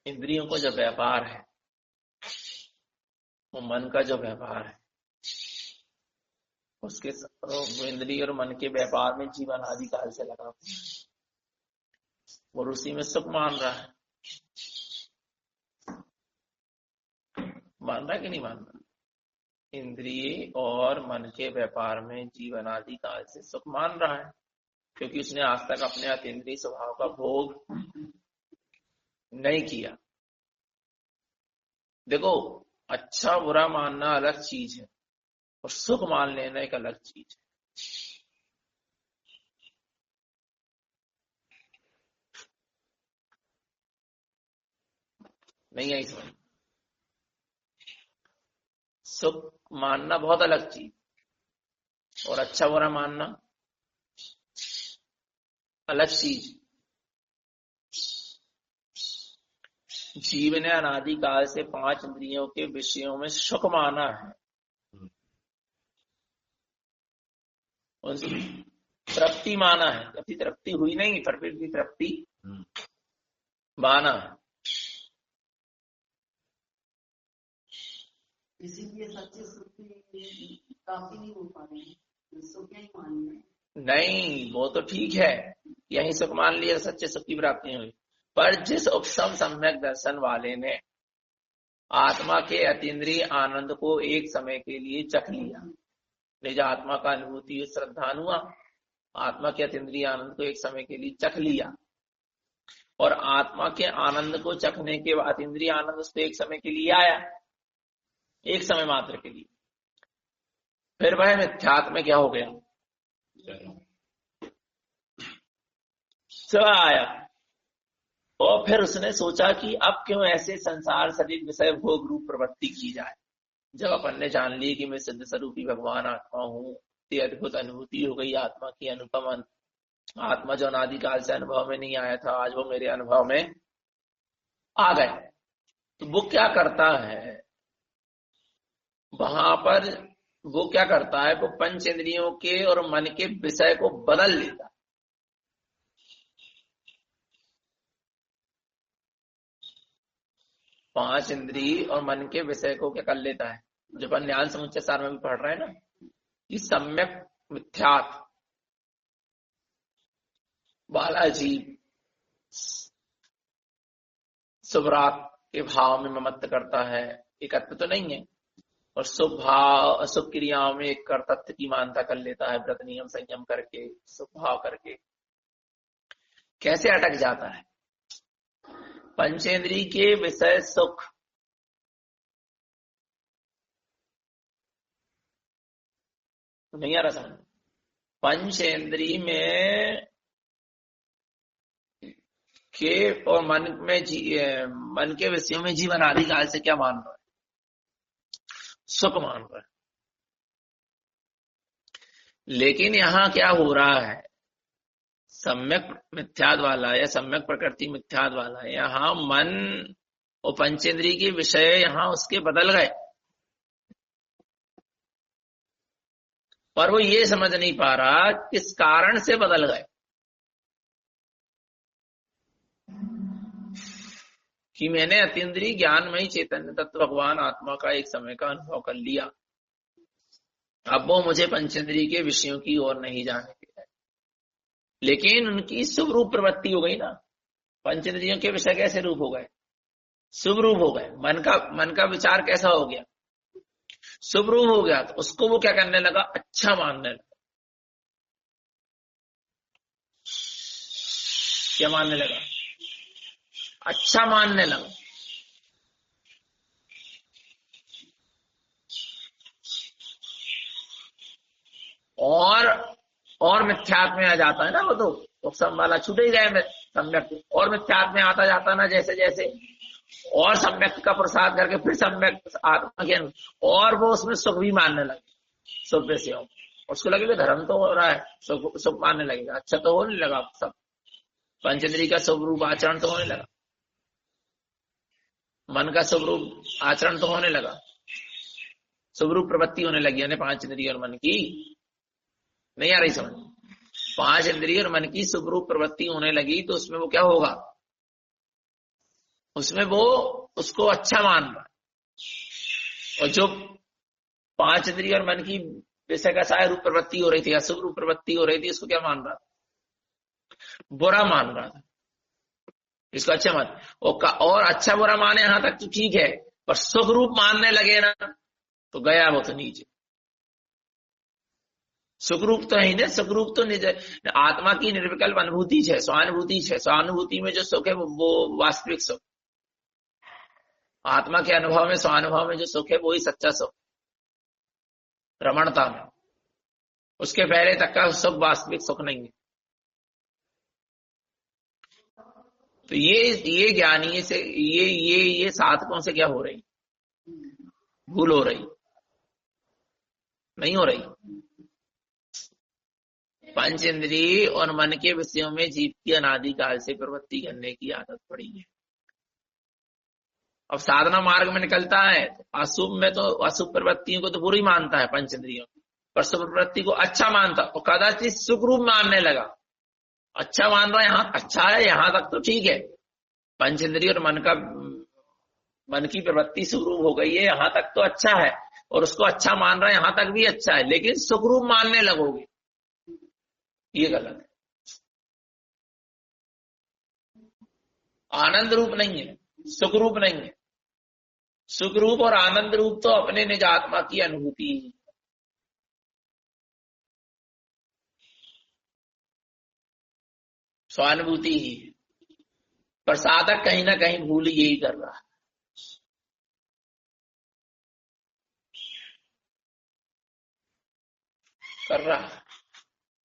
इंद्रियों को जो व्यापार है, वो मन का जो व्यापार है, उसके वो इंद्रिय और मन के व्यापार में जीवन आदि काल से लगा हुआ है और उसी में सुख मान रहा है। मान रहा कि नहीं मान रहा? इंद्रिय और मन के व्यापार में जीवन आदि काल से सुख मान रहा है, क्योंकि उसने आज तक अपने अतीन्द्रिय स्वभाव का भोग नहीं किया। देखो, अच्छा बुरा मानना अलग चीज है और सुख मान लेना एक अलग चीज है। नहीं आई समझ? सुख मानना बहुत अलग चीज और अच्छा बुरा मानना अलग चीज। जीव ने अनादि काल से 5 इंद्रियों के विषयों में सुख माना है, उनकी तृप्ति माना है। कभी तृप्ति हुई नहीं, पर फिर भी तृप्ति माना है। इसीलिए सच्चे सुख की काफी नहीं हो पा रहे हैं, सुख ही मान रहे। नहीं, वो तो ठीक है, यही सुख मान लिया सच्चे सुख की प्राप्ति हुई। पर जिस उपशम सम्यक दर्शन वाले ने आत्मा के अतीन्द्रिय आनंद को एक समय के लिए चख लिया, निज आत्मा का अनुभूति श्रद्धान हुआ, आत्मा के अतीन्द्रिय आनंद को एक समय के लिए चख लिया और आत्मा के आनंद को चखने के बाद अतीन्द्रिय आनंद उसको एक समय के लिए आया, एक समय मात्र के लिए, फिर वह मिथ्यात्म में क्या हो गया? सब आया और फिर उसने सोचा कि अब क्यों ऐसे संसार शरीर विषय भोग रूप प्रवृत्ति की जाए। जब अपन ने जान ली कि मैं सिद्ध स्वरूपी भगवान आत्मा हूं, इतनी अद्भुत अनुभूति हो गई आत्मा की, अनुपम आत्मा जो अनादि काल से अनुभव में नहीं आया था, आज वो मेरे अनुभव में आ गए। तो वो क्या करता है वहां पर? वो क्या करता है? वो पंच इंद्रियों के और मन के विषय को बदल लेता है। पांच इंद्रिय और मन के विषय को क्या कर लेता है? जो अपन ज्ञान समुच्चय सार में भी पढ़ रहे हैं ना, कि सम्यक मिथ्यात्व बालाजी शुभराग के भाव में ममत्व करता है, एकत्व तो नहीं है, और शुभ भाव शुभ क्रियाओं में एक कर्तत्व की मानता कर लेता है, व्रत नियम संयम करके, शुभ भाव करके। कैसे अटक जाता है? पंचेंद्रिय के विषय सुख नहीं आ रहा समझ? पंचेंद्रिय में के और मन के विषयों में जीवन आदि काल से क्या मान रहा है? सुख मान रहा है। लेकिन यहां क्या हो रहा है? सम्यक मिथ्याद वाला या सम्यक प्रकृति मिथ्याद वाला, यहाँ मन और पंचेंद्रिय के विषय यहाँ उसके बदल गए, पर वो ये समझ नहीं पा रहा किस कारण से बदल गए। कि मैंने अतीन्द्रिय ज्ञानमयी चैतन्य तत्व भगवान आत्मा का एक समय का अनुभव कर लिया, अब वो मुझे पंचेंद्रिय के विषयों की ओर नहीं जाने दे रहे। लेकिन उनकी शुभ रूप प्रवृत्ति हो गई ना। पंचेंद्रियों के विषय कैसे रूप हो गए? शुभ रूप हो गए। मन का विचार कैसा हो गया? शुभ रूप हो गया। तो उसको वो क्या करने लगा? अच्छा मानने लगा। क्या मानने लगा? अच्छा मानने लगा। और मिथ्यात्व में आ जाता है ना वो, तो सब वाला छूट ही गए सम्यक, और मिथ्यात्व में आता जाता ना जैसे जैसे, और सम्यक का प्रसाद करके फिर सम्यक आत्मा ज्ञान, और वो उसमें सुख भी मानने लगे। सुख से उसको लगेगा धर्म तो हो रहा है, सुख मानने लगेगा, अच्छा तो होने लगा सब, पंचेंद्रिय का शुभ रूप आचरण तो होने लगा, मन का शुभ रूप आचरण तो होने लगा, शुभ रूप प्रवृत्ति होने लगी। यानी पांच इंद्रिय और मन की नहीं आ रही समझ? पांच इंद्रिय और मन की शुभ रूप प्रवृत्ति होने लगी तो उसमें वो क्या होगा? उसमें वो उसको अच्छा मान रहा है। और जो 5 इंद्रिय और मन की विषय का सहाय रूप प्रवृत्ति हो रही थी, अशुभ रूप प्रवृत्ति हो रही थी, इसको क्या मान रहा था? बुरा मान रहा था। इसको अच्छा मान, और अच्छा बुरा माने यहां तक तो ठीक है, पर सुख रूप मानने लगे ना तो गया वो तो नीचे। सुख रूप तो है ही ना, सुख रूप तो निज आत्मा की निर्विकल्प अनुभूति है, स्वानुभूति है। स्वानुभूति में जो सुख है वो वास्तविक सुख, आत्मा के अनुभव में, स्वानुभव में जो सुख है वो ही सच्चा सुख, रमणता में। उसके पहले तक का सुख वास्तविक सुख नहीं है। तो ये ज्ञानी से ये साधकों से क्या हो रही, भूल हो रही, नहीं हो रही। पंच इंद्रिय और मन के विषयों में जीव की अनादिकाल से प्रवृत्ति करने की आदत पड़ी है। अब साधना मार्ग में निकलता है, अशुभ में तो अशुभ प्रवृत्तियों को तो बुरी मानता है पंच इंद्रियों, पर शुभ प्रवृत्ति को अच्छा मानता, और कदाचित सुख रूप मानने लगा। अच्छा मान रहा है, यहाँ अच्छा है, यहां तक तो ठीक है। पंच इंद्रिय और मन की प्रवृत्ति सुख रूप हो गई है, यहां तक तो अच्छा है, और उसको अच्छा मान रहा है, यहां तक भी अच्छा है। लेकिन सुख रूप मानने लगोगे, ये गलत है। आनंद रूप नहीं है, सुख रूप नहीं है। सुख रूप और आनंद रूप तो अपने निज आत्मा की अनुभूति ही, स्वानुभूति ही है। पर साधक कहीं ना कहीं भूल यही कर रहा है,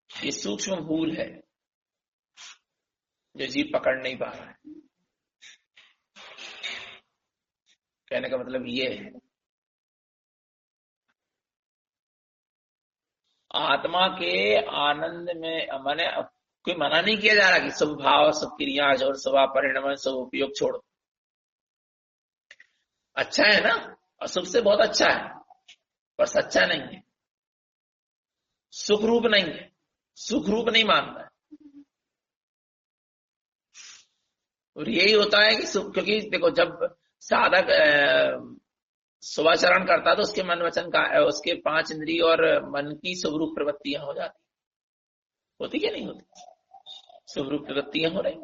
ये सूक्ष्म भूल है जो जीव पकड़ नहीं पा रहा है। कहने का मतलब ये है, आत्मा के आनंद में माने कोई मना नहीं किया जा रहा कि सब भाव, सब क्रिया और स्वभाव परिणाम, सब उपयोग छोड़ो। अच्छा है ना, अशुभ से बहुत अच्छा है, पर सच्चा नहीं है, सुख रूप नहीं है, सुख रूप नहीं मानता है। और यही होता है कि क्योंकि देखो, जब साधक शुभाचरण करता तो उसके मन वचन का, उसके 5 इंद्रिय और मन की शुभरूप प्रवृत्तियां हो जाती, होती क्या नहीं होती? शुभरूप प्रवृत्तियां हो रही,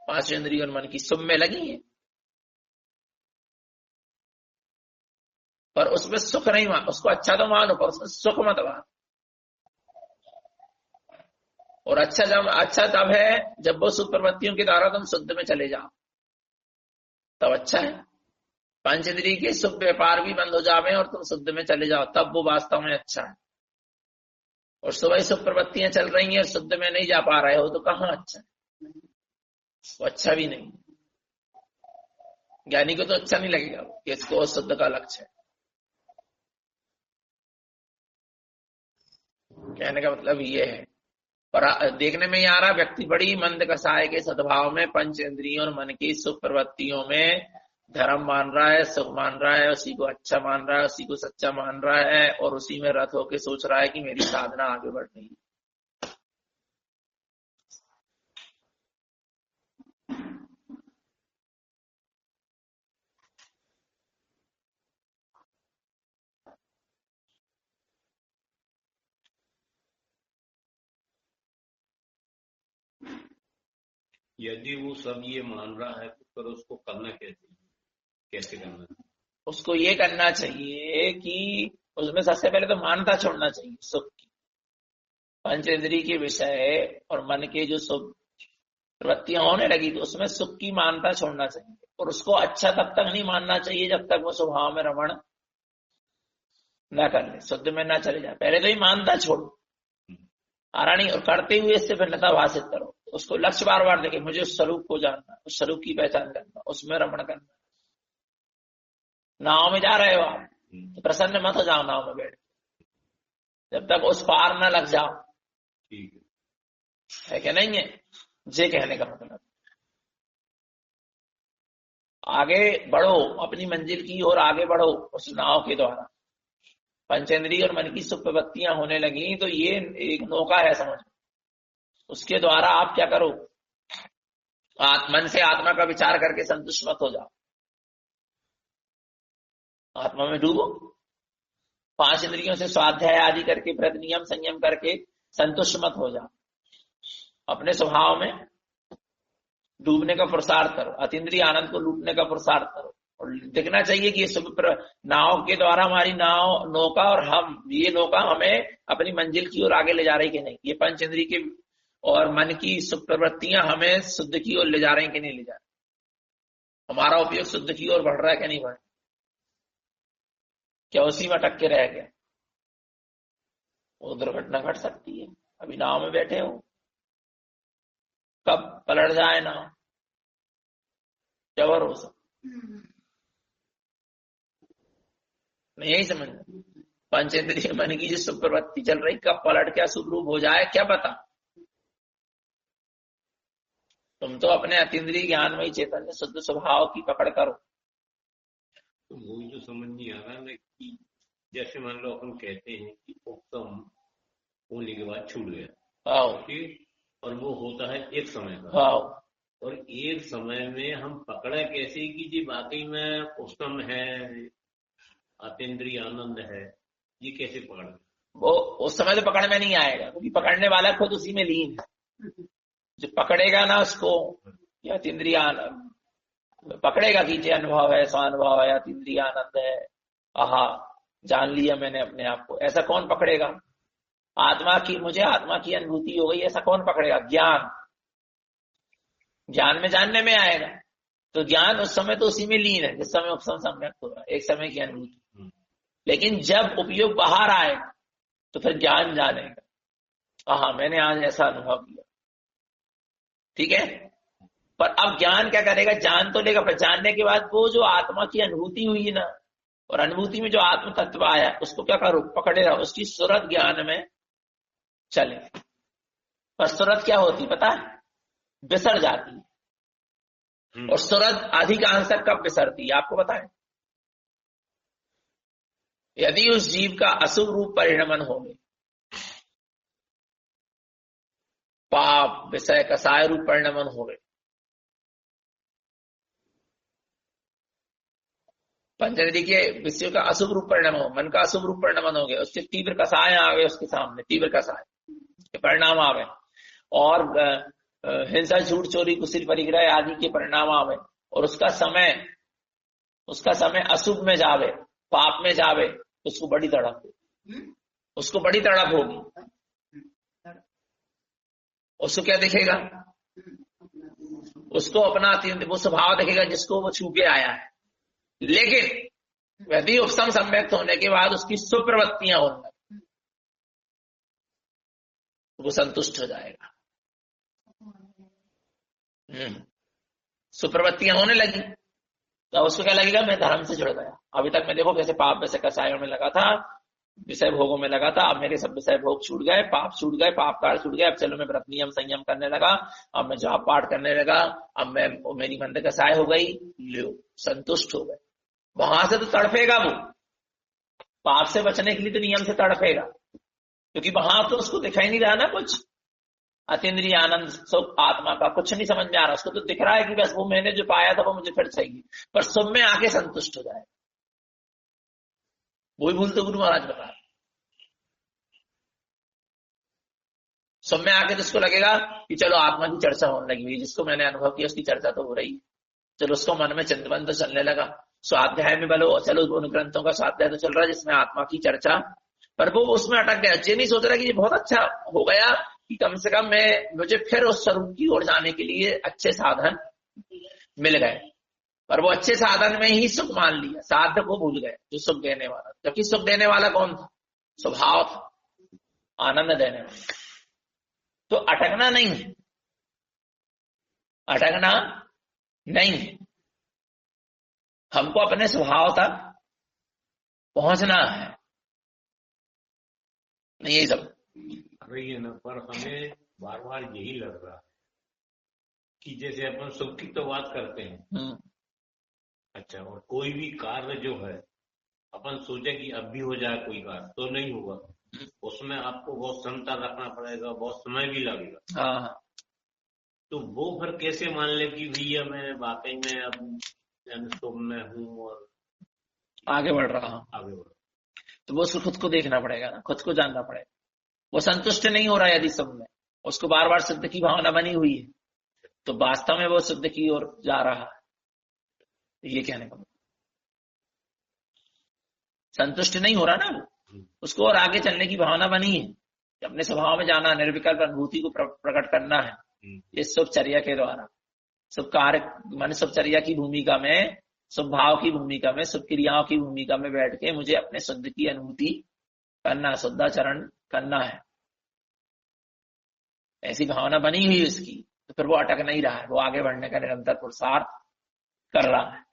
5 इंद्रिय और मन की शुभ में लगी है, पर उसमें सुख नहीं मान। उसको अच्छा तो मानो, पर उसमें सुख मत मान। और अच्छा तब है जब वो सुख प्रवृत्तियों के द्वारा तुम शुद्ध में चले जाओ, तब अच्छा है। पंच इंद्रिय के सुख व्यापार भी बंद हो जावे और तुम शुद्ध में चले जाओ, तब वो वास्तव में अच्छा है। और सुबह सुख प्रवृत्तियां चल रही हैं और शुद्ध में नहीं जा पा रहे हो, तो कहाँ अच्छा है? वो अच्छा भी नहीं। ज्ञानी को तो अच्छा नहीं लगेगा कि इसको शुद्ध का लक्ष्य है। कहने का मतलब ये है। पर देखने में ही आ रहा, व्यक्ति बड़ी मंद कसाय के सद्भाव में पंच इंद्रियों और मन की सुख प्रवृत्तियों में धर्म मान रहा है, सुख मान रहा है, उसी को अच्छा मान रहा है, उसी को सच्चा मान रहा है, और उसी में रत होकर सोच रहा है कि मेरी साधना आगे बढ़ रही है। यदि वो सब ये मान रहा है तो फिर उसको करना कैसे करना है? उसको ये करना चाहिए कि उसमें सबसे पहले तो मानता छोड़ना चाहिए सुख की। पंचेंद्रिय के विषय और मन के जो सुख प्रवृत्तियां होने लगी तो उसमें सुख की मानता छोड़ना चाहिए, और उसको अच्छा तब तक नहीं मानना चाहिए जब तक वो स्वभाव में रमण न कर ले, शुद्ध में न चले जाए। पहले तो ही मानता छोड़ो, आरानी, और करते हुए इससे भिन्नता भाषित करो। उसको लक्ष्य बार बार देखे, मुझे उस स्वरूप को जानना, उस स्वरूप की पहचान करना, उसमें रमण करना। नाव में जा रहे हो आप तो प्रसन्न मत हो जाओ नाव में बैठ, जब तक उस पार न लग जाओ। ठीक है कि नहीं है? जे कहने का मतलब आगे बढ़ो, अपनी मंजिल की ओर आगे बढ़ो उस नाव के द्वारा। पंचेंद्रिय और मन की सुख प्रवृत्तियां होने लगी तो ये एक नौका है, समझ। उसके द्वारा आप क्या करो, मन से आत्मा का विचार करके संतुष्ट मत हो जाओ, आत्मा में डूबो, 5 इंद्रियों से स्वाध्याय आदि करके व्रत नियम संयम करके संतुष्ट मत हो जाओ, अपने स्वभाव में डूबने का पुरुषार्थ करो, अतीन्द्रिय आनंद को लूटने का पुरुषार्थ करो। और देखना चाहिए कि ये नाव के द्वारा हमारी नौका और ये नौका हमें अपनी मंजिल की ओर आगे ले जा रही कि नहीं, ये पंच इंद्रिय की और मन की सुख प्रवृत्तियां हमें शुद्ध की ओर ले जा रही कि नहीं ले जा रही, हमारा उपयोग शुद्ध की ओर बढ़ रहा है कि नहीं बढ़ रहा, क्या उसी में अटक के रह गया। वो दुर्घटना घट सकती है। अभी नाव में बैठे हो, कब पलट जाए नाव, क्या भरोसा, नहीं यही समझ। पंचेंद्रिय मन की जो सुख प्रवृत्ति चल रही कब पलट के अशुभ रूप हो जाए क्या पता। तुम तो अपने अतीन्द्रिय ज्ञानमयी चैतन्य शुद्ध स्वभाव की पकड़ करो। तो वो जो समझ नहीं आ रहा ना कि जैसे मान लो अपन कहते हैं कि उत्तम होने के बाद छूट गया, और वो होता है एक समय का, और एक समय में हम पकड़ा कैसे कि जी वाकई में उत्तम है, अतीन्द्रिय आनंद है, ये कैसे पकड़? वो उस समय तो पकड़ में नहीं आएगा, क्योंकि पकड़ने वाला खुद उसी में लीन है। जो पकड़ेगा ना उसको, या अतीन्द्रिय आनंद पकड़ेगा कि ये अनुभव है, स्वानुभव है, अतीन्द्रिय आनंद है, आहा जान लिया मैंने अपने आप को, ऐसा कौन पकड़ेगा। आत्मा की, मुझे आत्मा की अनुभूति हो गई, ऐसा कौन पकड़ेगा। ज्ञान में जानने में आएगा, तो ज्ञान उस समय तो उसी में लीन है जिस समय उपसम सम्यक हो रहा है, एक समय की अनुभूति। लेकिन जब उपयोग बाहर आएगा तो फिर ज्ञान जानेगा, हाँ मैंने आज ऐसा अनुभव किया, ठीक है। पर अब ज्ञान क्या करेगा, जान तो लेगा, पर जानने के बाद वो जो आत्मा की अनुभूति हुई ना, और अनुभूति में जो आत्म तत्व आया उसको क्या करो, पकड़े रहो, उसकी सूरत ज्ञान में चले। पर सूरत क्या होती पता है, बिसर जाती है। और सूरत अधिकांश तक कब बिसरती है आपको पता है, यदि उस जीव का अशुभ रूप परिणमन हो गए, पाप विषय कसाय रूप परिणमन हो गए, पंचेंद्रिय के विषयों का अशुभ रूप परिणाम हो, मन का अशुभ रूप परिणमन हो गया, उसके तीव्र कसाय आ गए, उसके सामने तीव्र कसाय के परिणाम आ गए, और हिंसा झूठ चोरी कुशील परिग्रह आदि के परिणाम आ गए, और उसका समय अशुभ में जावे, पाप में जावे, उसको बड़ी तड़प होगी, उसको बड़ी तड़प होगी। उसको क्या दिखेगा, उसको अपना वो स्वभाव दिखेगा जिसको वो छू के आया है। लेकिन यदि उपसम सम्यक्त होने के बाद उसकी सुप्रवृत्तियां होने, वो संतुष्ट हो जाएगा। सुप्रवृत्तियां होने लगी तो उसको क्या लगेगा, मैं धर्म से जुड़ गया। अभी तक मैं देखो कैसे पाप वैसे कसायों में लगा था, विषय भोगों में लगा था, अब मेरे सब विषय भोग छूट गए, पाप छूट गए, पाप काल छूट गए, अब चलो मैं व्रत नियम संयम करने लगा, अब मैं जाप पाठ करने लगा, अब मैं मेरी मंद कसाय हो गई, लो संतुष्ट हो गए। वहां से तो तड़पेगा वो, पाप से बचने के लिए तो नियम से तड़पेगा, क्योंकि वहां तो उसको दिखाई नहीं रहा ना कुछ, अतीन्द्रिय आनंद सुख आत्मा का कुछ नहीं समझ में आ रहा, उसको तो दिख रहा है कि बस वो मैंने जो पाया था वो मुझे फिर चाहिए, पर सुख में आके संतुष्ट हो जाए। वही भूल तो गुरु महाराज बता रहे, सुख में आके तो उसको लगेगा कि चलो आत्मा की चर्चा होने लगी हुई, जिसको मैंने अनुभव किया उसकी चर्चा तो हो रही है, चलो उसको मन में चिंतन तो चलने लगा, स्वाध्याय में बोलो चलो उन ग्रंथों का स्वाध्याय तो चल रहा है जिसमें आत्मा की चर्चा, पर वो उसमें अटक गया। ये नहीं सोच रहा कि ये बहुत अच्छा हो गया कि कम से कम मुझे फिर उस स्वरूप की ओर जाने के लिए अच्छे साधन मिल गए, पर वो अच्छे साधन में ही सुख मान लिया, साधन को भूल गए जो सुख देने वाला, जबकि सुख देने वाला कौन था, स्वभाव था, आनंद देने वाला। तो अटकना नहीं, अटकना नहीं, हमको अपने स्वभाव तक पहुंचना है, नहीं यही सब रही है ना। पर हमें बार बार यही लग रहा है कि जैसे अपन सुख की तो बात करते हैं, अच्छा, और कोई भी कार्य जो है अपन सोचे कि अब भी हो जाए कोई कार्य, तो नहीं होगा, उसमें आपको बहुत क्षमता रखना पड़ेगा, बहुत समय भी लगेगा। हाँ, तो वो फिर कैसे मान ले कि भैया मैं वाकई में अब शुभ में हूँ और आगे बढ़ रहा हूं, आगे बढ़, तो वो उसको खुद को देखना पड़ेगा ना, खुद को जानना पड़ेगा। वो संतुष्ट नहीं हो रहा है यदि सब में, उसको बार बार शुद्ध की भावना बनी हुई है, तो वास्तव में वो शुद्ध की ओर जा रहा है। ये कहने का मतलब संतुष्ट नहीं हो रहा ना वो, उसको और आगे चलने की भावना बनी है, अपने स्वभाव में जाना, निर्विकल्प अनुभूति को प्रकट करना है। ये शुभचर्या के द्वारा, शुभ कार्य मान शुभचर्या की भूमिका में, शुभ भाव की भूमिका में, शुभ क्रियाओं की भूमिका में बैठ के मुझे अपने शुद्ध की अनुभूति करना, शुद्धाचरण करना है। ऐसी भावना बनी हुई उसकी, तो फिर वो अटक नहीं रहा है, वो आगे बढ़ने का निरंतर पुरुषार्थ कर रहा है।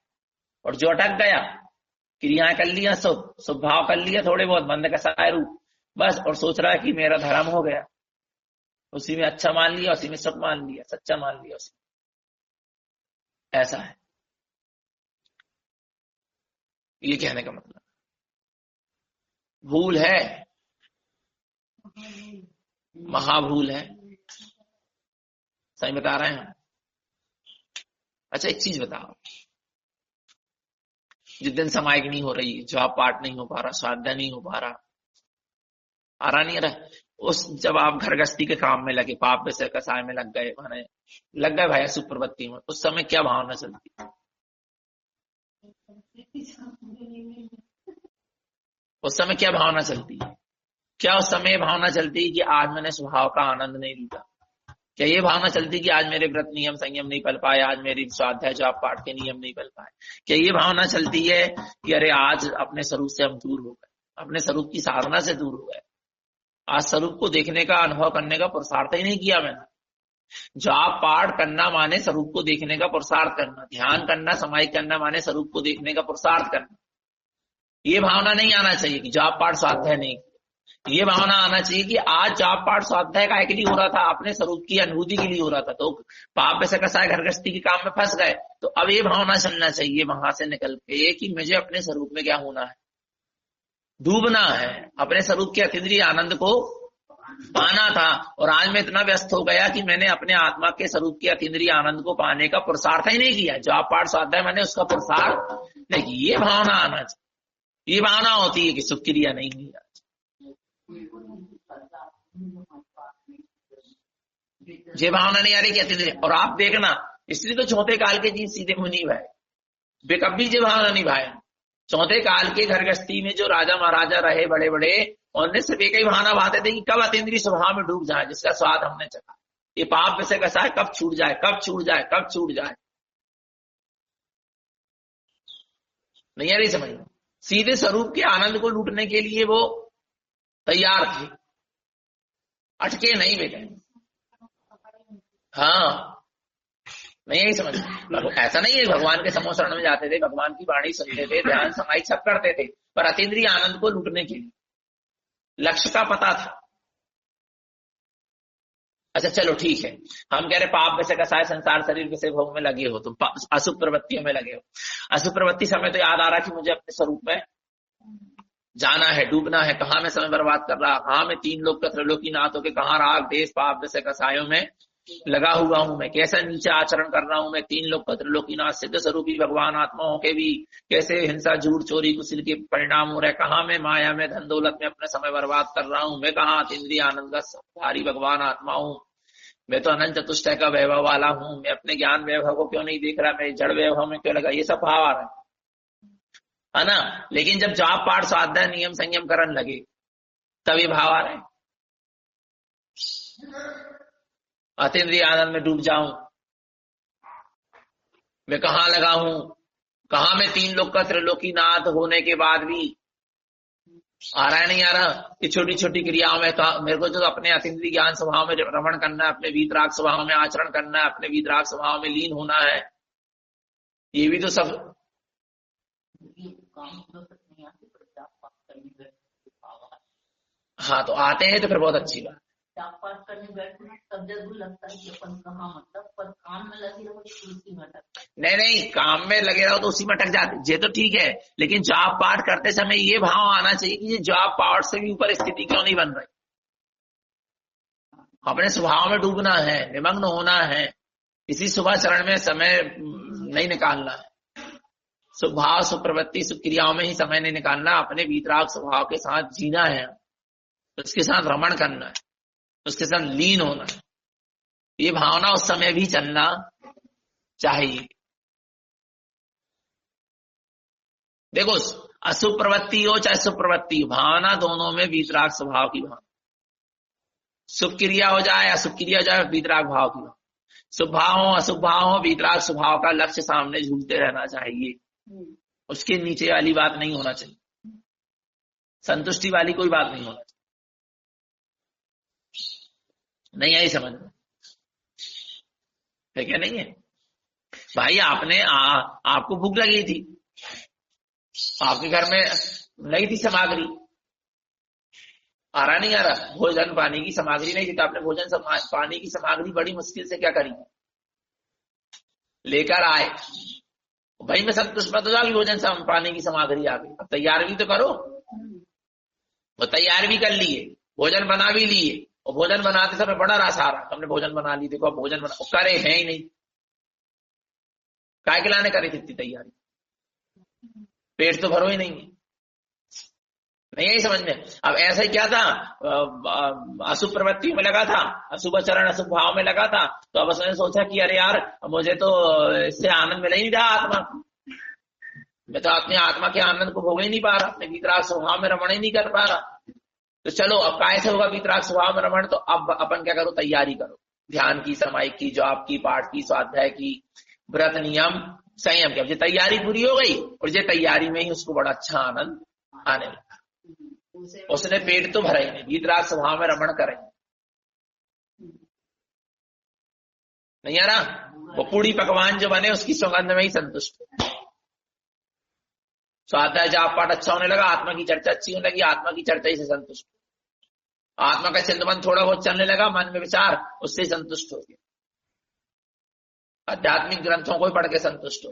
और जो अटक गया, क्रियाएं कर लिया, शुभ भाव कर लिया, थोड़े बहुत बंद कसाय रूप बस, और सोच रहा है कि मेरा धर्म हो गया, उसी में अच्छा मान लिया, उसी में सुख मान लिया, सच्चा मान लिया उसी, ऐसा है। ये कहने का मतलब भूल है, महाभूल है, सही बता रहे हैं। अच्छा एक चीज बताओ, जिस दिन समायग्नि हो रही है, जॉब पार्ट नहीं हो पा रहा, स्वाध्याय नहीं हो पा रहा, आ रहा नहीं रहा, उस जब आप घर गृहस्थी के काम में लगे, पाप विषय कसाय में लग गए, माने लग गए भाई सुप्रवृत्ति में, उस समय क्या भावना चलती है? उस समय क्या भावना चलती है? क्या उस समय भावना चलती है कि आज मैंने स्वभाव का आनंद नहीं लूटा? क्या ये भावना चलती कि आज मेरे व्रत नियम संयम नहीं पल पाए, आज मेरी स्वाध्याय जाप पाठ के नियम नहीं पल पाए? क्या ये भावना चलती है कि अरे आज अपने स्वरूप से हम दूर हो गए, अपने स्वरूप की साधना से दूर हो गए, आज स्वरूप को देखने का, अनुभव करने का पुरुषार्थ ही नहीं किया मैंने? जाप पाठ करना माने स्वरूप को देखने का पुरुषार्थ करना, ध्यान करना, समाहित करना माने स्वरूप को देखने का पुरुषार्थ करना। ये भावना नहीं आना चाहिए कि जाप पाठ स्वाध्याय नहीं। ये भावना आना चाहिए कि आज जाप पाठ स्वाध्याय का के लिए हो रहा था, अपने स्वरूप की अनुभूति के लिए हो रहा था, तो पाप से कसाय घर गृहस्थी के काम में फंस गए, तो अब ये भावना चलना चाहिए वहां से निकल के कि मुझे अपने स्वरूप में क्या होना है, डूबना है, अपने स्वरूप के अतीन्द्रिय आनंद को पाना था। और आज मैं इतना व्यस्त हो गया कि मैंने अपने आत्मा के स्वरूप के अतीन्द्रिय आनंद को पाने का पुरुषार्थ ही नहीं किया, जाप पाठ स्वाध्याय मैंने उसका पुरुषार्थ नहीं। ये भावना आना चाहिए। ये भावना होती है कि सुख क्रिया नहीं हुई, ये भावना नहीं आ रही कि अतीन्द्रिय। और आप देखना, इसलिए तो चौथे काल के जी सीधे मुनि भाई वे कभी ये भावना नहीं भाई। चौथे काल के घर गृहस्थी में जो राजा महाराजा रहे बड़े बड़े, उनने सिर्फ एक ही भावना भाते थे कि कब अतीन्द्रिय स्वभाव में डूब जाए, जिसका स्वाद हमने चखा, ये पाप में से कैसा है, कब छूट जाए, कब छूट जाए, कब छूट जाए। नहीं आ रही समझ में? सीधे स्वरूप के आनंद को लूटने के लिए वो तैयार थे, अटके नहीं बेटे। हाँ, नहीं यही समझ। ऐसा नहीं है भगवान के समूह शरण में जाते थे, भगवान की वाणी सुनते थे, ध्यान समाहित सब करते थे, पर अतीन्द्रिय आनंद को लूटने के लिए लक्ष्य का पता था। अच्छा चलो ठीक है, हम कह रहे पाप वैसे कसाय संसार शरीर विषय भोग में लगे हो, तुम अशुभ प्रवृत्तियों में लगे हो। अशुभ प्रवृत्ति समय तो याद आ रहा कि मुझे अपने स्वरूप में जाना है, डूबना है। कहाँ मैं समय बर्बाद कर रहा, कहाँ मैं तीन लोक त्रैलोकी नाथ होके कहाँ राग देश पाप वैसे कसायों में लगा हुआ हूं, मैं कैसा नीचे आचरण कर रहा हूं, मैं तीन लोक त्रैलोकी नाथ सिद्ध स्वरूपी भगवान आत्माओं के भी कैसे हिंसा झूठ चोरी कुशिल के परिणाम हो रहे, कहाँ मैं माया में धन दौलत में अपना समय बर्बाद कर रहा हूं, मैं कहाँ इंद्रिय आनंद का सारी भगवान आत्मा हूं, मैं तो अनंत चतुष्टय का वैभव वाला हूं, मैं अपने ज्ञान वैभव को क्यों नहीं देख रहा, मैं जड़ वैभव में क्यों लगा, ये सब भाव आ रहा है ना। लेकिन जब जाप पाठ स्वाध्याय नियम संयम करने लगे तब ये भाव आ रहे हैं, अतीन्द्रिय आनंद में डूब जाऊं, मैं कहाँ लगा हूं, कहाँ मैं तीन लोक का त्रिलोकी नाथ होने के बाद भी आ रहा है, नहीं आ रहा। ये छोटी छोटी क्रियाओं में मेरे को जो अपने अतीन्द्रिय ज्ञान स्वभाव में रमण करना है, अपने वीतराग स्वभाव में आचरण करना है, अपने वीतराग स्वभाव में लीन होना है, ये भी तो सब हाँ तो आते हैं तो फिर बहुत अच्छी बात। जाप पाठ करने बैठना तब जरूर लगता है कि अपन कहाँ, मतलब पर काम में लगे रहो तो उसी में अटक। नहीं काम में लगे रहो तो उसी में अटक जाते, ये तो ठीक है, लेकिन जाप पाठ करते समय ये भाव आना चाहिए कि ये जाप पाठ से भी ऊपर स्थिति क्यों नहीं बन रही। अपने स्वभाव में डूबना है, निमग्न होना है, इसी सुबह चरण में समय नहीं निकालना है। स्वभाव, सुप्रवृत्ति, सुक्रियाओं में ही समय नहीं निकालना, अपने वीतराग स्वभाव के साथ जीना है, उसके साथ रमण करना है, उसके साथ लीन होना है। ये भावना उस समय भी चलना चाहिए। देखो, अशुभ प्रवृत्ति हो चाहे सुप्रवृत्ति हो, भावना दोनों में वीतराग स्वभाव की भावना, शुभ क्रिया हो जाए अशुभ क्रिया हो जाए, वीतराग भाव की भावना, शुभ भाव हो अशुभ भाव हो, वीतराग स्वभाव का लक्ष्य सामने झूलते रहना चाहिए। उसके नीचे वाली बात नहीं होना चाहिए, संतुष्टि वाली कोई बात नहीं होना चाहिए। नहीं आई समझ में? है क्या? नहीं है भाई? आपने आपको भूख लगी थी, आपके घर में नहीं थी सामग्री, आ रहा नहीं आ रहा, भोजन पानी की सामग्री नहीं थी, तो आपने भोजन पानी की सामग्री बड़ी मुश्किल से क्या करी, लेकर आए। भाई मैं संतुष्ट मत हो जाओ, भोजन पानी की सामग्री आ गई, अब तैयार भी तो करो। वो तैयार भी कर लिए, भोजन बना भी लिए, और भोजन बनाते समय बड़ा रस आ रहा, हमने भोजन बना ली, देखो भोजन बना, करे है ही नहीं, काय के लाने करे थी इतनी तैयारी, पेट तो भरो ही नहीं है। नहीं यही समझ में? अब ऐसा ही क्या था, अशुभ प्रवृत्ति में लगा था, अशुभ आचरण अशुभ भाव में लगा था, तो अब उसने सोचा कि अरे यार मुझे तो इससे आनंद मिल ही नहीं रहा, आत्मा, मैं तो अपनी आत्मा के आनंद को भोग ही नहीं पा रहा, अपने वीतराग स्वभाव में रमण ही नहीं कर पा रहा। तो चलो अब कैसे होगा वीतराग स्वभाव में रमण? तो अब अपन क्या करो, तैयारी करो, ध्यान की, सामायिक की, जॉब की, पाठ की, स्वाध्याय की, व्रत नियम संयम की। अब ये तैयारी पूरी हो गई, और ये तैयारी में ही उसको बड़ा अच्छा आनंद आने लगा। उसने पेट तो भरा ही नहीं, वीतराग स्वभाव में रमण करे नहीं आ रहा, वो पूरी पकवान जो बने उसकी सुगंध में ही संतुष्ट। स्वाध्याय जाप पाठ अच्छा होने लगा, आत्मा की चर्चा अच्छी होने लगी, आत्मा की चर्चा ही से संतुष्ट, आत्मा का चिंतन थोड़ा बहुत चलने लगा, मन में विचार, उससे संतुष्ट हो गया। आध्यात्मिक ग्रंथों को पढ़ के संतुष्ट हो,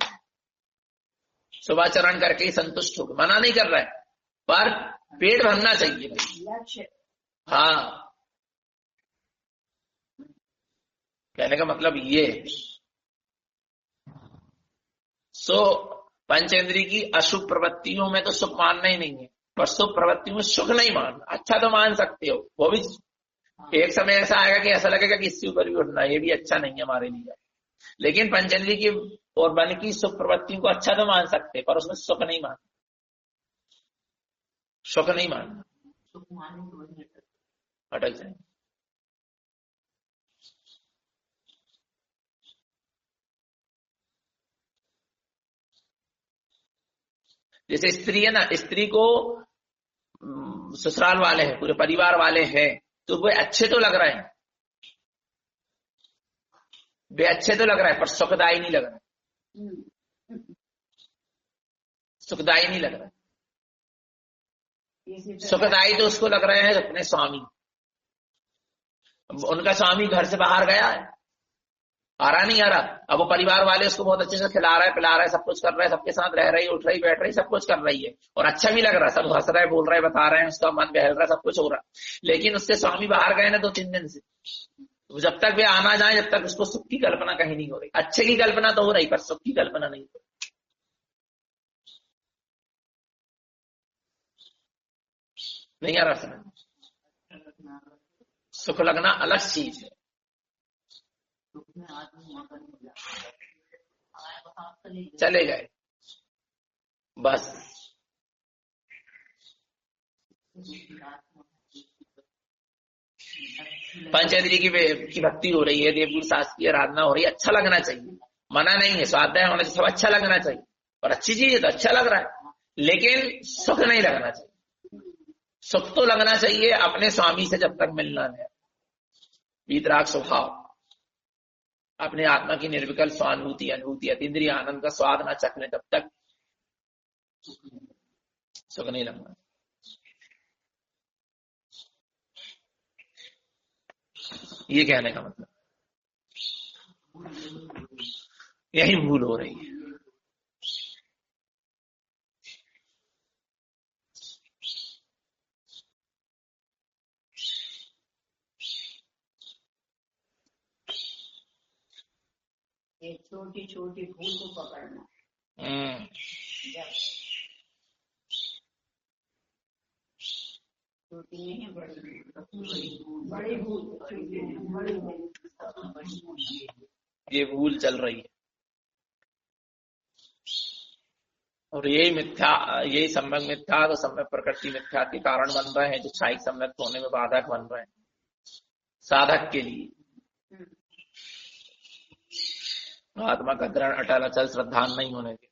सुबह चरण करके ही संतुष्ट हो, मना नहीं कर रहा है, पर पेट भरना चाहिए। हाँ, कहने का मतलब ये। पंचेंद्रिय की अशुभ प्रवृत्तियों में तो सुख मानना ही नहीं है, पर शुभ प्रवृत्तियों में सुख नहीं मानना। अच्छा तो मान सकते हो, वो भी एक समय ऐसा आएगा कि ऐसा लगेगा कि इससे ऊपर भी उठना, ये भी अच्छा नहीं है हमारे लिए, लेकिन पंचेंद्रिय की और मन की सुख प्रवृत्तियों को अच्छा तो मान सकते, पर उसमें सुख नहीं मानना, सुख नहीं मानना, अटक जाए। जैसे स्त्री है ना, स्त्री को ससुराल वाले हैं, पूरे परिवार वाले हैं, तो वे अच्छे तो लग रहे हैं, वे अच्छे तो लग रहा है, पर सुखदायी नहीं लग रहा है, सुखदायी नहीं लग रहा है। सुखदायी तो उसको लग रहे हैं अपने स्वामी, उनका स्वामी घर से बाहर गया है, आ रहा नहीं आ रहा, अब वो परिवार वाले उसको बहुत अच्छे से खिला रहा है, पिला रहा है, सब कुछ कर रहा है, सबके साथ रह रही, उठ रही, बैठ रही, सब कुछ कर रही है, और अच्छा भी लग रहा है, सब हंस रहे, बोल रहे, बता रहे हैं, उसका मन बहल रहा है, सब कुछ हो रहा है। लेकिन उसके स्वामी बाहर गए ना 2-3 दिन से, जब तक वे आना जाए, जब तक उसको सुख की कल्पना कहीं नहीं हो रही। अच्छे की कल्पना तो हो रही, पर सुख की कल्पना नहीं हो रही। नहीं आ रहा समझ? सुख लगना अलग चीज है। चले गए बस, पंचेंद्रिय की भक्ति हो रही है, देवगुरु शास्त्र की आराधना हो रही है, अच्छा लगना चाहिए, मना नहीं है, स्वाध्याय होने से सब अच्छा लगना चाहिए, और अच्छी चीज है तो अच्छा लग रहा है, लेकिन सुख नहीं लगना चाहिए। सुख तो लगना चाहिए अपने स्वामी से जब तक मिलना है, वीतराग स्वभाव, अपने आत्मा की निर्विकल्प स्वानुभूति, अनुभूति, अतीन्द्रिय आनंद का स्वाद न चखने तब तक सुख नहीं लगना। ये कहने का मतलब, यही भूल हो रही है। छोटी छोटी भूल को पकड़ना। ये भूल चल रही है और यही मिथ्या, यही सम्यक मिथ्या तो सम्यक प्रकृति मिथ्या के कारण बन रहे हैं, जो क्षायिक सम्यक होने में बाधक बन रहे हैं साधक के लिए। आत्मा का ग्रहण अटल अचल श्रद्धान नहीं होने के।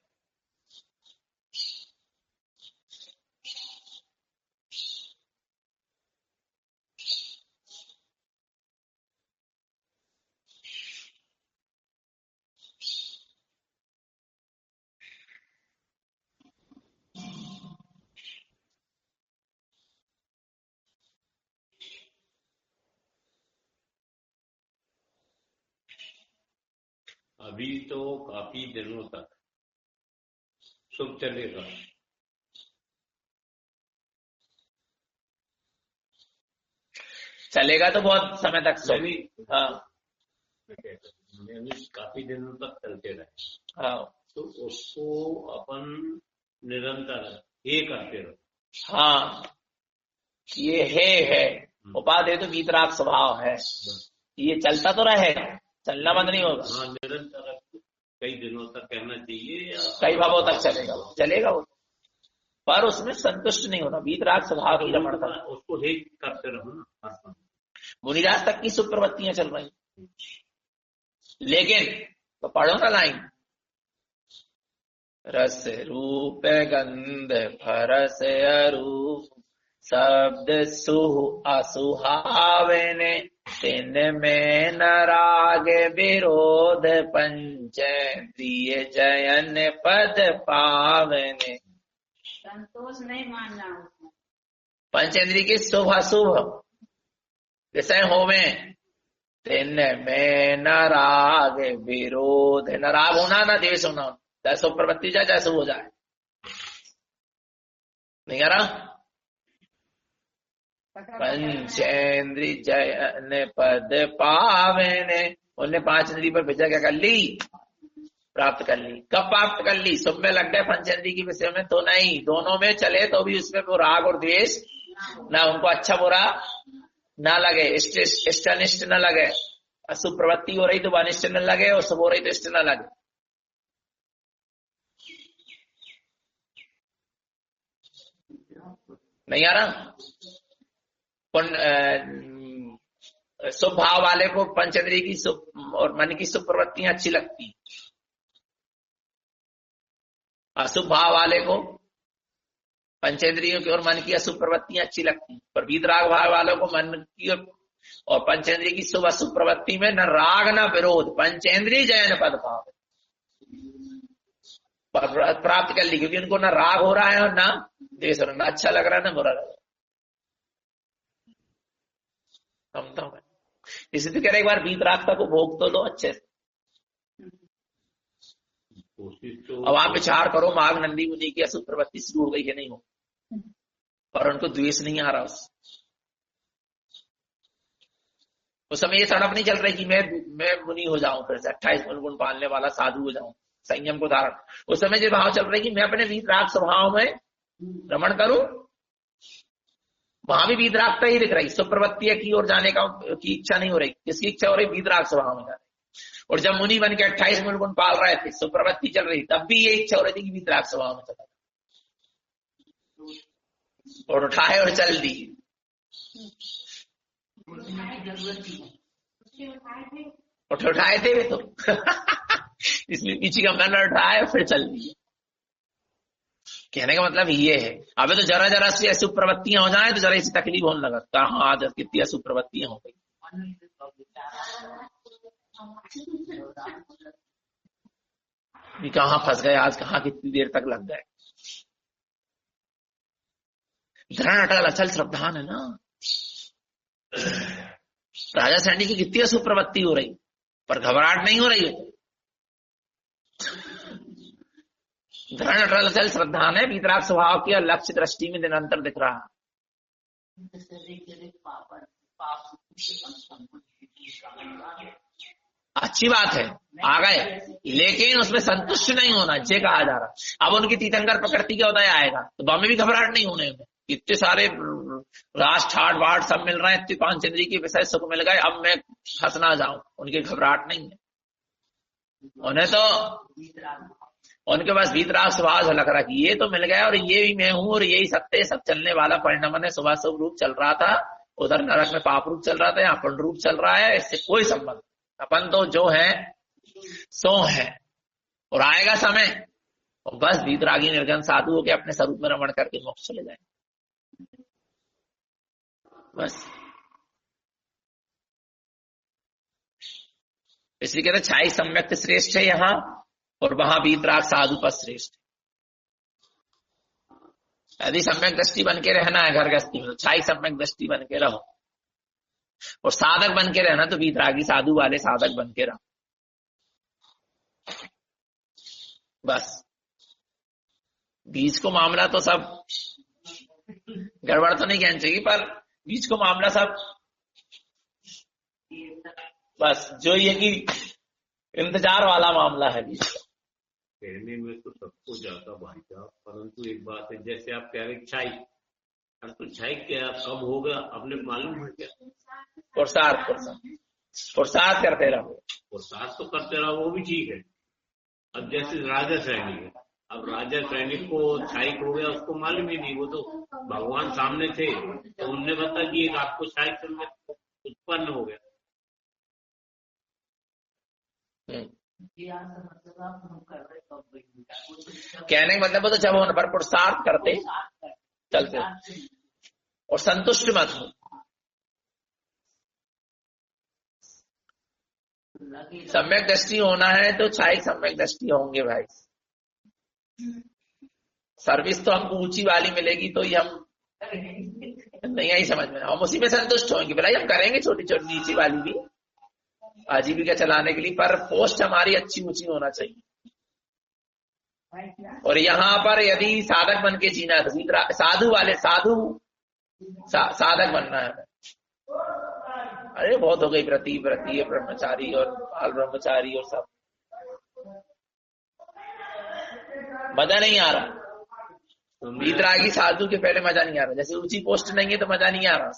अभी तो काफी दिनों तक सुख चलेगा, चलेगा तो बहुत समय तक सुख। हाँ, काफी दिनों तक चलते रहे। हाँ, तो उसको अपन निरंतर ये करते रहो। हाँ, ये है उपाधि तो वीतराग स्वभाव है, ये चलता तो रहे, चलना बंद नहीं होगा। हाँ, निरंतर कई दिनों तक कहना चाहिए, कई भावों तक चलेगा वो, पर उसमें संतुष्ट नहीं होना। वीतराग स्वभाव की रमणता, उसको हे करते रहो ना। मुनिराज तक की सुख प्रवृत्तियां चल रही, लेकिन तो पढ़ो ना लाइन, रस रूप गंध फरस अरूप शब्द सुह असुहावने, तिन में न राग विरोध पंचेंद्रिय जयन पद पावने। संतोष नहीं मानना उसमें। पंचेंद्रिय की शुभ अशुभ विषय होवे, तिन में न राग विरोध, न राग होना न द्वेष होना, चाहे शुभ प्रवृत्ति जाए चाहे शुभ हो जाए। नहीं आ रहा? पंचेंद्रिय जयन पद पावने, उनने 5 इंद्रिय पर विजय क्या कर ली? प्राप्त कर ली। कब प्राप्त कर ली? शुभ में लग गए पंचेंद्रिय के विषय में तो नहीं, दोनों में चले तो भी उसमें वो राग और द्वेष ना, उनको अच्छा बुरा ना लगे, इष्ट अनिष्ट न लगे। अशुभ प्रवृत्ति हो रही तो अनिष्ट न लगे और शुभ हो रही तो इष्ट न लगे। नहीं आ रहा? शुभ भाव वाले को पंचेंद्रिय की शुभ और मन की शुभ प्रवृत्तियां अच्छी लगती, अशुभ भाव वाले को पंचेंद्रियों की और मन की अशुभ प्रवृत्तियां अच्छी लगती। पर वीतराग भाव वालों को मन की और पंचेंद्रिय की शुभ अशुभ प्रवृत्ति में न राग न विरोध, पंचेंद्रिय जयन पद भाव प्राप्त कर ली, क्योंकि उनको न राग हो रहा है और न द्वेष हो रहा है, न अच्छा लग रहा है न बुरा लग रहा है। समझता हूं मैं, इसी तो कह रहे एक बार वीतरागता को भोग तो दो अच्छे से। अब आप विचार करो, माघ नंदी मुनि की अशुभ प्रवृत्ति शुरू हो गई है नहीं हो, पर उनको द्वेष नहीं आ रहा। उस समय ये सड़प नहीं चल रही कि मैं मुनि हो जाऊं, फिर से 28 गुण पालने वाला साधु हो जाऊं, संयम को धारण। उस समय जो भाव चल रही कि मैं अपने वीतराग स्वभाव में रमण करूं, वहां भी वीतरागता ही दिख रही, सुप्रवृत्ति की ओर जाने की इच्छा नहीं हो रही। किसकी इच्छा हो रही? वीतराग स्वभाव में जाने। और जब मुनि बन के 28 गुण पाल रहे थे, सुप्रवृत्ति चल रही, तब भी ये इच्छा हो रही थी कि वीतराग स्वभाव में चला, और उठाए और चल दी। उठाए थे वे तो इसमें पीछे का मन उठाए फिर चल दिए। कहने का मतलब ये है, अबे तो जरा जरा सी अशुभ प्रवृत्तियां हो जाए तो जरा इसी तकलीफ होने लगा, कहाँ आज कितनी अशुभ प्रवृत्तियां हो गई। कहाँ फंस गए आज, कहाँ कितनी देर तक लग गए। ग्रहण अटल अचल श्रद्धान है ना। राजा सैनी की कितनी अशुभ प्रवृत्ति हो रही, पर घबराहट नहीं हो रही है। ग्रहण अटल अचल श्रद्धान है, वीतराग स्वभाव की लक्ष्य दृष्टि में निरंतर दिख रहा। अच्छी बात है, आ गए, लेकिन उसमें संतुष्ट नहीं होना, ये कहा जा रहा। अब उनकी तीर्थंकर प्रकृति के उदय आएगा तो हमें भी घबराहट नहीं होने में, इतने सारे राज ठाट वाट सब मिल रहे हैं, इतनी पांच इंद्रिय के विषय सुख मिल गए, अब मैं फंस ना जाऊं, उनकी घबराहट नहीं है। उन्हें तो उनके पास भीतराग स्वभाव लग रहा कि ये तो मिल गया और ये भी मैं हूं और यही सत्य सब चलने वाला परिणाम है। सुबह शुभ रूप चल रहा था, उधर नरक में पाप रूप चल रहा था, यहाँ पुण्य रूप चल रहा है, इससे कोई संबंध। अपन तो जो है सो है, और आएगा समय और बस भीतरागी निर्गन साधु होकर अपने स्वरूप में रमण करके मोक्ष चले जाए बस। इसलिए कहते छाई सम्यक श्रेष्ठ है यहाँ, और वहां भीतराग साधु पर श्रेष्ठ। यदि सम्यक दृष्टि बन के रहना है घर गृहस्थी में तो छाई सम्यक दृष्टि बन के रहो, और साधक बन के रहना तो भीतरागी साधु वाले साधक बन के रहो बस। बीच को मामला तो सब गड़बड़ तो नहीं कहना चाहिए, पर बीच को मामला सब बस जो ये कि इंतजार वाला मामला है बीच का। कहने में तो सबको जाता भाई साहब, परंतु एक बात है, जैसे आप कह रहे छाई, तो छाई क्या कब होगा आपने मालूम है क्या? पुरुषार्थ करते रहो, पुरुषार्थ तो करते रहो, वो भी ठीक है। अब जैसे राजा सैनिक है, अब राजा सैनिक को छाई हो गया, उसको मालूम ही नहीं, वो तो भगवान सामने थे तो उनने बताया कि एक आपको छाई उत्पन्न हो गया। कहने का मतलब तो जब होने पर पुरुषार्थ करते चलते और संतुष्ट मत हो। सम्यक दृष्टि होना है तो छाई सम्यक दृष्टि होंगे भाई। सर्विस तो हमको ऊंची वाली मिलेगी तो ही हम नहीं आई समझ में, हम उसी में संतुष्ट होंगे। भलाई हम करेंगे छोटी छोटी नीची वाली भी आजीविका चलाने के लिए, पर पोस्ट हमारी अच्छी ऊंची होना चाहिए। और यहाँ पर यदि साधक बन के जीना है तो साधु वाले साधक बनना है। अरे बहुत हो गई व्रती ब्रह्मचारी और बाल ब्रह्मचारी और सब, मजा नहीं आ रहा। भीतरागी साधु के पहले मजा नहीं आ रहा, जैसे ऊंची पोस्ट नहीं है तो मजा नहीं आ रहा।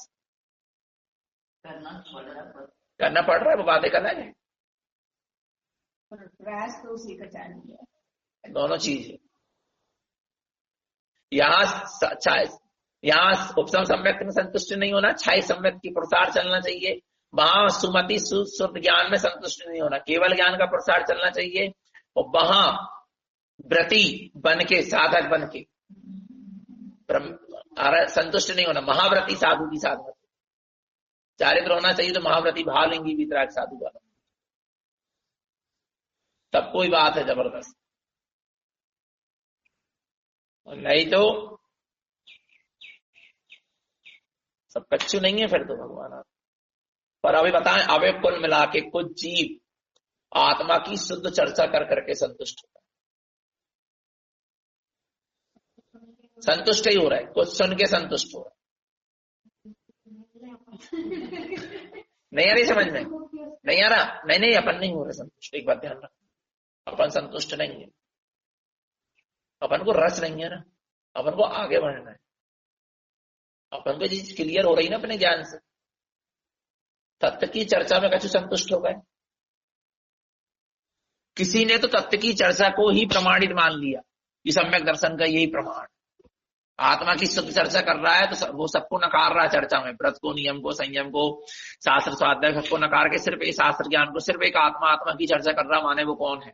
करना पड़ रहा है, वो बातें करना है, प्रयास तो उसी का चाहिए, दोनों चीज है। यहाँ उपसम सम्यक में संतुष्ट नहीं होना, छाई सम्यक की प्रसार चलना चाहिए। वहां सुमति शुद्ध ज्ञान में संतुष्ट नहीं होना, केवल ज्ञान का प्रसार चलना चाहिए। और वहां व्रती बन के साधक बन के संतुष्ट नहीं होना, महाव्रती साधु की साधना चारित्र होना चाहिए। तो महाव्रती भाव लेंगी भीतराग साधु वाला, तब कोई बात है जबरदस्त, नहीं तो सब कच्चू नहीं है फिर तो भगवान। पर अभी बताएं, अभी कुल मिला के कुछ जीव आत्मा की शुद्ध चर्चा कर करके संतुष्ट होता है, संतुष्ट ही हो रहा है, कुछ सुन के संतुष्ट हो रहा है। नहीं आ रही समझ में? नहीं आ रहा? नहीं अपन नहीं हो रहे संतुष्ट। एक बात ध्यान रखना, अपन संतुष्ट नहीं है, अपन को रस नहीं है ना, अपन को आगे बढ़ना है। अपन को चीज क्लियर हो रही ना अपने ज्ञान से, तत्व की चर्चा में कैसे संतुष्ट हो गए? किसी ने तो तत्व की चर्चा को ही प्रमाणित मान लिया कि सम्यक दर्शन का यही प्रमाण। आत्मा की शुद्ध चर्चा कर रहा है तो वो सबको नकार रहा है चर्चा में, व्रत को, नियम को, संयम को, शास्त्र स्वाध्याय सबको नकार के सिर्फ एक शास्त्र ज्ञान को, सिर्फ एक आत्मा की चर्चा कर रहा, माने वो कौन है?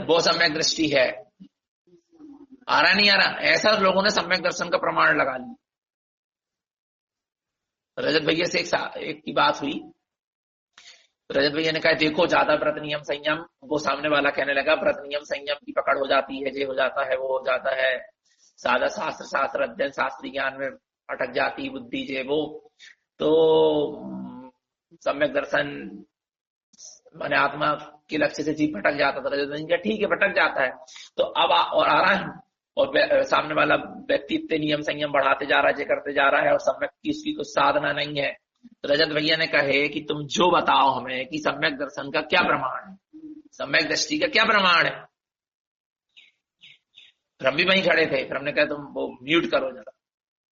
वो सम्यक दृष्टि है। आ रहा नहीं आ रहा? ऐसा लोगों ने सम्यक दर्शन का प्रमाण लगा लिया। रजत भैया से एक की बात हुई, रजत भैया ने कहा देखो ज्यादा व्रत नियम संयम, वो सामने वाला कहने लगा व्रत नियम संयम की पकड़ हो जाती है, ये हो जाता है, वो हो जाता है, सादा शास्त्र अध्ययन शास्त्री ज्ञान में अटक जाती बुद्धि जे वो, तो सम्यक दर्शन माने आत्मा के लक्ष्य से जीव भटक जाता था। रजत भैया ठीक है भटक जाता है, तो अब और आ रहा है और सामने वाला व्यक्ति इतने नियम संयम बढ़ाते जा रहा है, करते जा रहा है, और सम्यक की उसकी कुछ साधना नहीं है, तो रजत भैया ने कहे कि तुम जो बताओ हमें कि सम्यक दर्शन का क्या प्रमाण है, सम्यक दृष्टि का क्या प्रमाण है। फिर हम भी वहीं खड़े थे, फिर हमने कहा तुम वो म्यूट करो जरा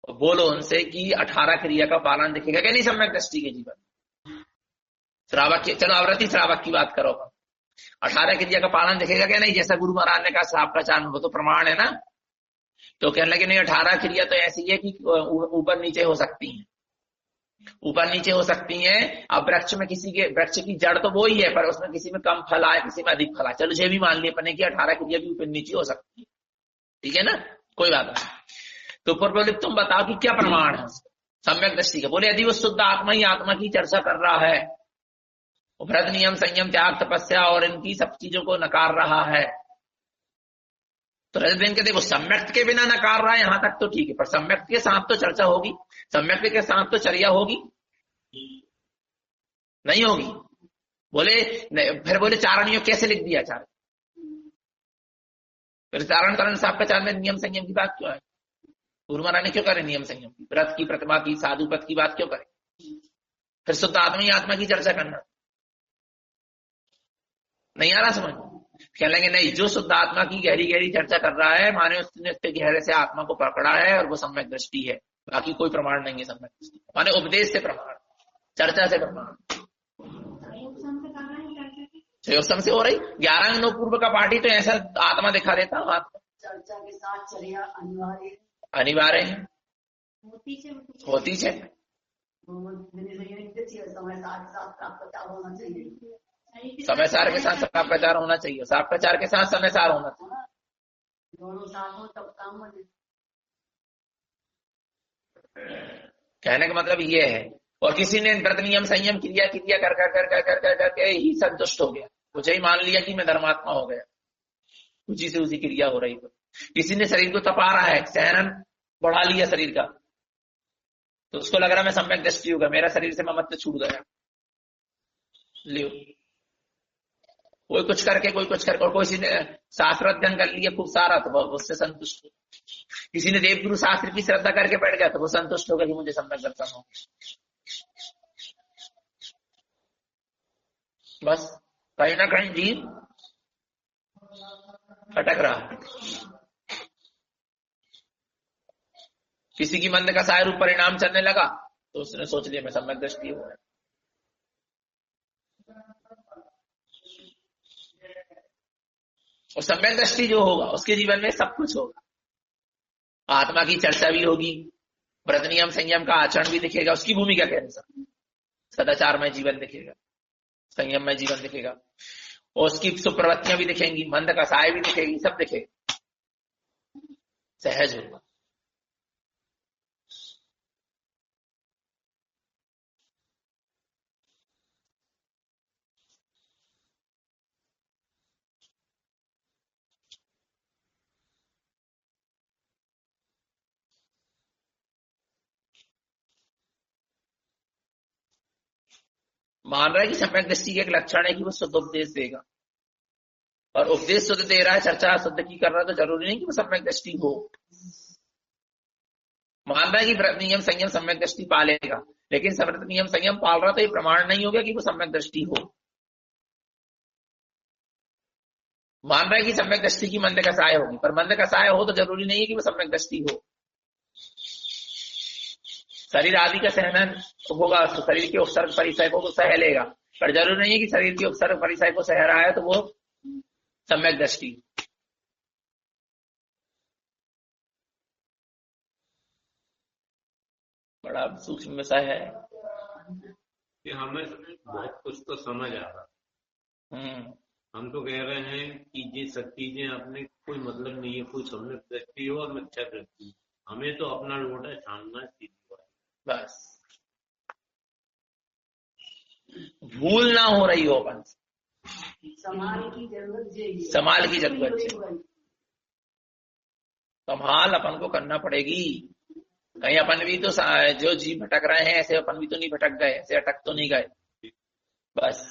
और बोलो उनसे कि 18 क्रिया का पालन दिखेगा क्या नहीं सम्यक दृष्टि के जीवन। श्रावक की, चलो आवृत्ति श्रावक की बात करो, 18 क्रिया का पालन दिखेगा क्या नहीं, जैसा गुरु महाराज ने कहा श्राप का चारण, वो तो प्रमाण है ना। तो कहने लगे नहीं 18 क्रिया तो ऐसी है कि ऊपर नीचे हो सकती है, ऊपर नीचे हो सकती है। अब वृक्ष में किसी के, वृक्ष की जड़ तो वो ही है पर उसमें किसी में कम फल आए किसी में अधिक फल आए, चलो ये भी मान लिया अपने की 18 क्रिया भी ऊपर नीचे हो सकती है, ठीक है ना, कोई बात नहीं। तो ऊपर बोले तुम बताओ कि क्या प्रमाण है सम्यक दृष्टि का। बोले यदि वो शुद्ध आत्मा ही आत्मा की चर्चा कर रहा है, व्रत नियम संयम त्याग तपस्या और इनकी सब चीजों को नकार रहा है, तो रजत दिन के देखो सम्यक्त के बिना नकार रहा है यहां तक तो ठीक है, पर सम्यक्त के साथ तो चर्चा होगी, सम्यक्त के साथ तो चर्या होगी नहीं होगी। बोले फिर बोले चारणियों कैसे लिख दिया चारण, फिर चारण करण साहब का चारण में नियम संयम की बात क्यों है, गुरु महाराज ने क्यों करे नियम संयम की, व्रत की प्रतिमा की साधु पद की बात क्यों करे, फिर शुद्ध आत्मा ही आत्मा की चर्चा करना नहीं आ रहा समझ। कह लेंगे नहीं, जो शुद्ध आत्मा की गहरी गहरी चर्चा कर रहा है माने उसने गहरे से आत्मा को पकड़ा है और वो सम्यक दृष्टि है, बाकी कोई प्रमाण नहीं है सम्यक दृष्टि, माने उपदेश से प्रमाण, चर्चा से प्रमाण, संयोग से हो रही। 11 अंगों पूर्व का पाठी तो ऐसा आत्मा दिखा देता, आत्मा चर्चा के साथ चर्या अनिवार्य अनिवार्य है, होती है, समय सार के साथ साफ प्रचार होना चाहिए, साफ प्रचार के साथ समय सार होना चाहिए, दोनों साथ हो तब काम बने। कहने का मतलब ये है। और किसी ने व्रत नियम संयम क्रिया क्रिया कर कर कर कर कर कर करके ही संतुष्ट हो गया, मुझे ही मान लिया कि मैं धर्मात्मा हो गया, उसी से उसी क्रिया हो रही। तो किसी ने शरीर को तपा रहा है, सहनन बढ़ा लिया शरीर का, तो उसको लग रहा मैं सम्यक दृष्टि होगा, मेरा शरीर से ममत्व छूट गया, लियो कोई कुछ करके कोई कुछ करके, और किसी ने शास्त्र अध्ययन कर लिया खूब सारा तो उससे संतुष्ट हो, किसी ने देवगुरु शास्त्र की श्रद्धा करके बैठ गया तो वो संतुष्ट होगा कि मुझे सम्यक दर्शन हो। बस कहीं ना कहीं जीव भटक रहा है, किसी की मंद का साय रूप परिणाम चलने लगा तो उसने सोच लिया मैं सम्यक दृष्टि हूं। और सम्यक दृष्टि जो होगा उसके जीवन में सब कुछ होगा, आत्मा की चर्चा भी होगी, व्रत नियम संयम का आचरण भी दिखेगा उसकी भूमिका के अनुसार, सदाचार में जीवन दिखेगा, संयम में जीवन दिखेगा, और उसकी सुप्रवृत्तियां भी दिखेंगी, मंद का साय भी दिखेगी, सब दिखेगा, सहज होगा। मान रहा है कि सम्यक दृष्टि का एक लक्षण है कि वो शुद्ध उपदेश देगा, और उपदेश शुद्ध दे रहा है, चर्चा शुद्ध की कर रहा है, तो जरूरी नहीं कि वो सम्यक दृष्टि हो। मान रहा है कि व्रत नियम संयम सम्यक दृष्टि पालेगा, लेकिन व्रत नियम संयम पाल रहा तो ये प्रमाण नहीं होगा कि वो सम्यक दृष्टि हो। मान रहा है कि सम्यक दृष्टि की मंद का साय होगी, पर मंद का साय हो तो जरूरी नहीं है कि वो सम्यक दृष्टि हो। शरीर आदि का सहनन होगा तो शरीर के उपसर्ग परिचय को सह लेगा, पर जरूरी नहीं है कि शरीर के उपसर्ग परिचय को सह रहा है तो वो सम्यक दृष्टि। बड़ा सूक्ष्म विषय है, हमें बहुत कुछ तो समझ आ रहा। हम तो कह रहे हैं कि ये सब चीजें अपने कोई मतलब नहीं है, कोई सम्यक दृष्टि हो और मिथ्या दृष्टि, हमें तो अपना लोटा छानना सीखा बस, भूल ना हो रही हो अपन, संभाल की जरूरत है, संभाल की जरूरत है, संभाल अपन को करना पड़ेगी। कहीं अपन भी तो जो जीव भटक रहे हैं ऐसे अपन भी तो नहीं भटक गए, ऐसे अटक तो नहीं गए। बस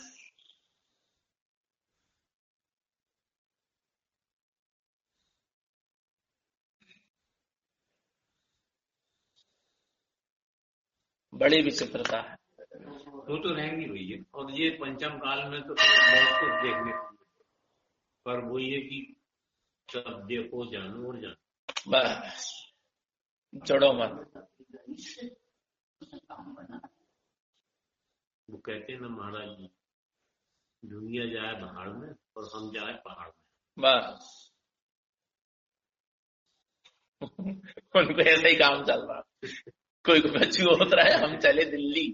बड़ी विचित्रता है। वो तो रहेंगी भैया। और ये पंचम काल में तो बहुत कुछ देखने को मिले, पर वो ये कि सब देखो जानो और जानो, बस छोड़ो मत। वो कहते हैं ना महाराज जी, दुनिया जाए पहाड़ में और हम जाए पहाड़ में, बस उनको ऐसा ही काम चल रहा। कोई बच्चू होता है, हम चले दिल्ली।